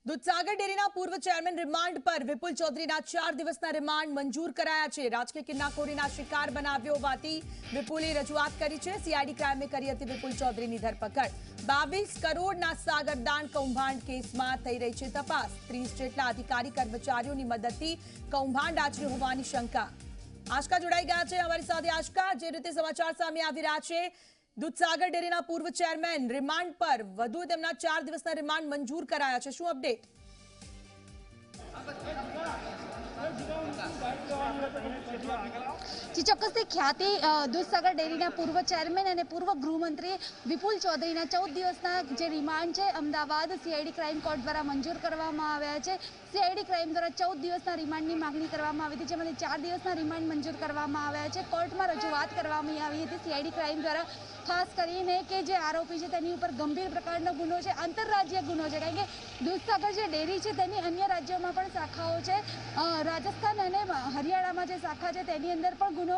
દૂધસાગર ડેરીના પૂર્વ chairman remand પર વિપુલ ચૌધરીના 4 દિવસના રિમાન્ડ મંજૂર કરાયા છે। રાજકીય કિન્નાખોરીના શિકાર બનાવ્યો હોવાથી વિપુલે રજૂઆત કરી છે। સીઆઈડી ક્રાઇમે કરી હતી વિપુલ ચૌધરીની ધરપકડ। 22 કરોડના સાગરદાન કૌભાંડ કેસમાં થઈ રહી છે તપાસ। 30 જેટલા અધિકારી કર્મચારીઓની મદદથી કૌભાંડ આચર્યું હોવાની શંકા। આશકા જોડાઈ ગયા છે અમારી સાથે। આશકા, જે રીતે સમાચાર સામે આવી રહ્યા છે, દૂધસાગર ડેરીના પૂર્વ ચેરમેન રિમાન્ડ પર વધુ તેમના 4 દિવસના રિમાન્ડ મંજૂર કરાયા છે, શું અપડેટ? जी ચોક્કસથી ખ્યાતિ દૂધસાગર ડેરીના પૂર્વ ચેરમેન અને પૂર્વ ગૃહમંત્રી વિપુલ ચૌધરીના 14 દિવસના જે રિમાન્ડ છે અમદાવાદ સીઆઈડી ક્રાઇમ કોર્ટ દ્વારા મંજૂર કરવામાં આવ્યા છે। સીઆઈડી ક્રાઇમ દ્વારા 14 દિવસના રિમાન્ડની માંગણી કરવામાં આવી હતી, જેમાંથી 4 દિવસના રિમાન્ડ મંજૂર કરવામાં આવ્યા છે। કોર્ટમાં રજૂઆત કરવામાં આવી હતી સીઆઈડી ક્રાઇમ દ્વારા, ખાસ કરીને કે જે આરોપી છે તેની ઉપર ગંભીર પ્રકારનો ગુનો છે, આંતરરાજ્ય ગુનો છે, કારણ કે દૂધસાગર જે ડેરી છે તેની અન્ય રાજ્યોમાં પણ શાખાઓ છે। રાજસ્થાન અને હરિયાણામાં જે શાખા છે તેની અંદર પણ ગુનો,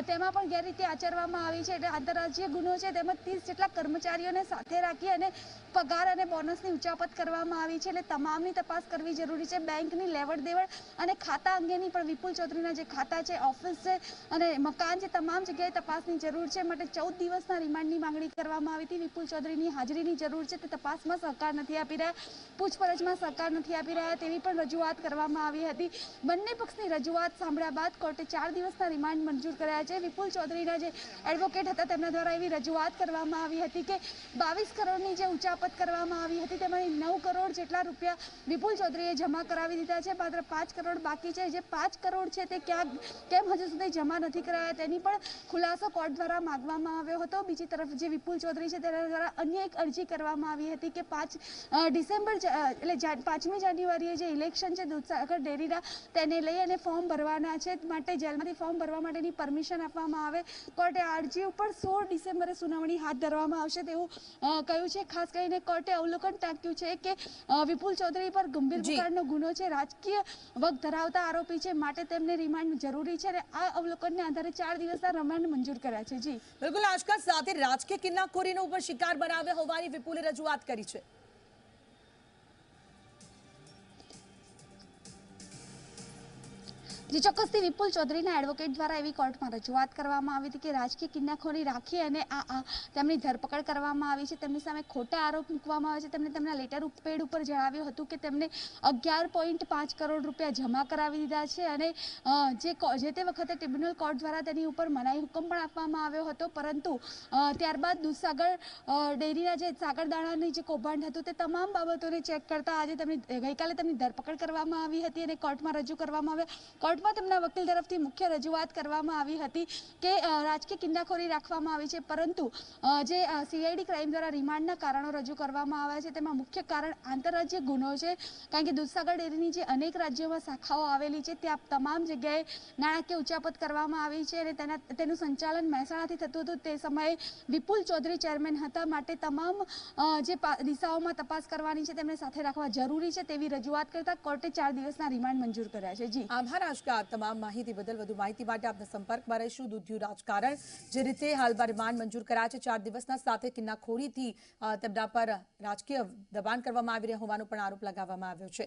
તેમાં પણ ગેરરીતિ આચરવામાં આવી છે, એટલે આંતરરાજ્ય ગુનો છે। તેમજ 30 જેટલા કર્મચારીઓને સાથે રાખી અને પગાર અને બોનસની ઉચાપત કરવામાં આવી છે, એટલે તમામની તપાસ કરવી જરૂરી છે। બેંકની લેવડ દેવડ અને ખાતા અંગેની પણ વિપુલ ચૌધરીના જે ખાતા છે, ઓફિસ છે અને મકાન છે, તમામ જગ્યાએ તપાસની જરૂર છે। માટે 14 દિવસના રિમાન્ડની માંગણી કરવામાં આવી હતી। વિપુલ ચૌધરીની હાજરીની જરૂર છે, તે તપાસમાં સહકાર નથી આપી રહ્યા, પૂછપરછમાં સહકાર નથી આપી રહ્યા તેવી પણ રજૂઆત કરવામાં આવી હતી। બંને પક્ષની રજૂઆત સાંભળ્યા બાદ કોર્ટે 4 દિવસના રિમાન્ડ મંજૂર કર્યા છે। વિપુલ ચૌધરીના જે એડવોકેટ હતા તેમના દ્વારા એવી રજૂઆત કરવામાં આવી હતી કે 22 કરોડની જે ઉચાપત કરવામાં આવી હતી તેમાંથી 9 કરોડ જેટલા રૂપિયા વિપુલ ચૌધરીએ જમા કરાવી દીધા છે, માત્ર 5 કરોડ બાકી છે। જે 5 કરોડ છે તે કેમ હજુ સુધી જમા નથી કરાયા તેની પણ ખુલાસો કોર્ટ દ્વારા માંગવામાં આવ્યો હતો। બીજી તરફ જે વિપુલ ચૌધરી છે તેના દ્વારા અન્ય એક અરજી કરવામાં આવી હતી કે 5 ડિસેમ્બર એટલે 5મી જાન્યુઆરીએ જે ઇલેક્શન છે દૂધસાગર ડેરીના, તેને લઈ અને ફોર્મ ભરવાના છે, માટે જેલમાંથી ફોર્મ ભરવા માટેની પરમિશન આપવામાં આવે। કોર્ટે આ અરજી ઉપર 16 ડિસેમ્બરે સુનાવણી હાથ ધરવામાં આવશે તેવું કહ્યું છે। ખાસ કરીને કોર્ટે અવલોકન ટાંક્યું છે કે વિપુલ ચૌધરી પર ગંભીર પ્રકારનો ગુનો છે, રાજકીય વગ ધરાવતા આરોપી છે, માટે તેમને રિમાન્ડ જરૂરી છે અને આ અવલોકનને આધારે 4 દિવસના રિમાન્ડ મંજૂર કર્યા છે। જી બિલકુલ આશકા, સાથે રાજકીય કિન્નાખોરીનો ઉપર શિકાર બનાવ્યા હોવાની વિપુલે રજૂઆત કરી છે। જે ચોક્કસથી વિપુલ ચૌધરીના એડવોકેટ દ્વારા એવી કોર્ટમાં રજૂઆત કરવામાં આવી હતી કે રાજકીય કિન્નાખોરી રાખી અને તેમની ધરપકડ કરવામાં આવી છે, તેમની સામે ખોટા આરોપ મૂકવામાં આવે છે। તેમને તેમના લેટર પેડ ઉપર જણાવ્યું હતું કે તેમને 11.5 કરોડ રૂપિયા જમા કરાવી દીધા છે અને જે તે વખતે ટ્રિબ્યુનલ કોર્ટ દ્વારા તેની ઉપર મનાઈ હુકમ પણ આપવામાં આવ્યો હતો, પરંતુ ત્યારબાદ દૂધસાગર ડેરીના જે સાગરદાણાની જે કૌભાંડ હતું તે તમામ બાબતોને ચેક કરતા આજે ગઈકાલે તેમની ધરપકડ કરવામાં આવી હતી અને કોર્ટમાં રજૂ કરવામાં આવ્યા। તેમના વકીલ તરફથી મુખ્ય રજૂઆત કરવામાં આવી હતી કે રાજકીય કિન્નાખોરી રાખવામાં આવી છે, પરંતુ જે સીઆઈડી ક્રાઇમ દ્વારા રિમાન્ડના કારણો રજૂ કરવામાં આવ્યા છે તેમાં મુખ્ય કારણ આંતરરાજ્ય ગુનો છે, કારણ કે દૂધસાગર ડેરીની જે અનેક રાજ્યોમાં શાખાઓ આવેલી છે ત્યાં તમામ જગ્યાએ નાણાકીય ઉચાપત કરવામાં આવી છે અને તેનું સંચાલન મહેસાણાથી થતું હતું। તે સમયે વિપુલ ચૌધરી ચેરમેન હતા, માટે તમામ જે દિશાઓમાં તપાસ કરવાની છે તેમને સાથે રાખવા જરૂરી છે તેવી રજૂઆત કરતા કોર્ટે 4 દિવસના રિમાન્ડ મંજૂર કર્યા છે। જી આભાર આશકા, તમામ માહિતી બદલ। વધુ માહિતી માટે આપના સંપર્કમાં રહીશું। દૂધિયું રાજકારણ જે રીતે હાલમાં રિમાન્ડ મંજૂર કરાયા છે 4 દિવસના, સાથે કિન્નાખોરીથી તેમના પર રાજકીય દબાણ કરવામાં આવી રહ્યા હોવાનો પણ આરોપ લગાવવામાં આવ્યો છે।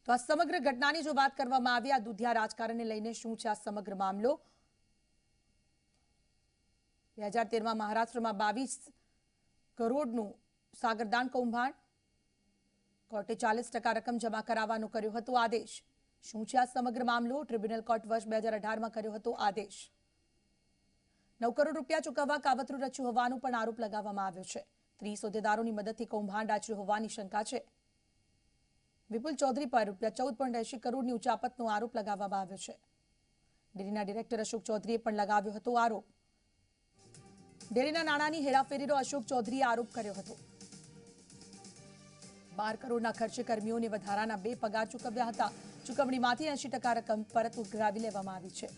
તો આ સમગ્ર ઘટનાની જો વાત કરવામાં આવી, આ દૂધિયા રાજકારણને લઈને શું છે આ સમગ્ર મામલો? 2013માં મહારાષ્ટ્રમાં 22 કરોડનું સાગરદાન કૌભાંડ, કોર્ટે 40% રકમ જમા કરાવવાનો કર્યો હતો આદેશ। શું છે આ સમગ્ર મામલો? ટ્રિબ્યુનલ કોર્ટ વર્ષ 2018માં કર્યો હતો આદેશ। 9 કરોડ રૂપિયા ચૂકવવા કાવતરું રચ્યું હોવાનો પણ આરોપ લગાવવામાં આવ્યો છે। 30 હોદ્દેદારોની મદદથી કૌભાંડ આચર્યું હોવાની શંકા છે। વિપુલ ચૌધરી પર ₹14.80 કરોડની ઉચાપતનો આરોપ લગાવવામાં આવ્યો છે। ડેરીના ડિરેક્ટર અશોક ચૌધરીએ પણ લગાવ્યો હતો આરોપ। ડેરીના નાણાંની હેરાફેરીનો અશોક ચૌધરીએ આરોપ કર્યો હતો। 12 કરોડના ખર્ચે કર્મીઓને વધારાના 2 પગાર ચૂકવ્યા હતા। ચૂકવણીમાંથી 80% રકમ પરત ઉઘરાવી લેવામાં આવી છે।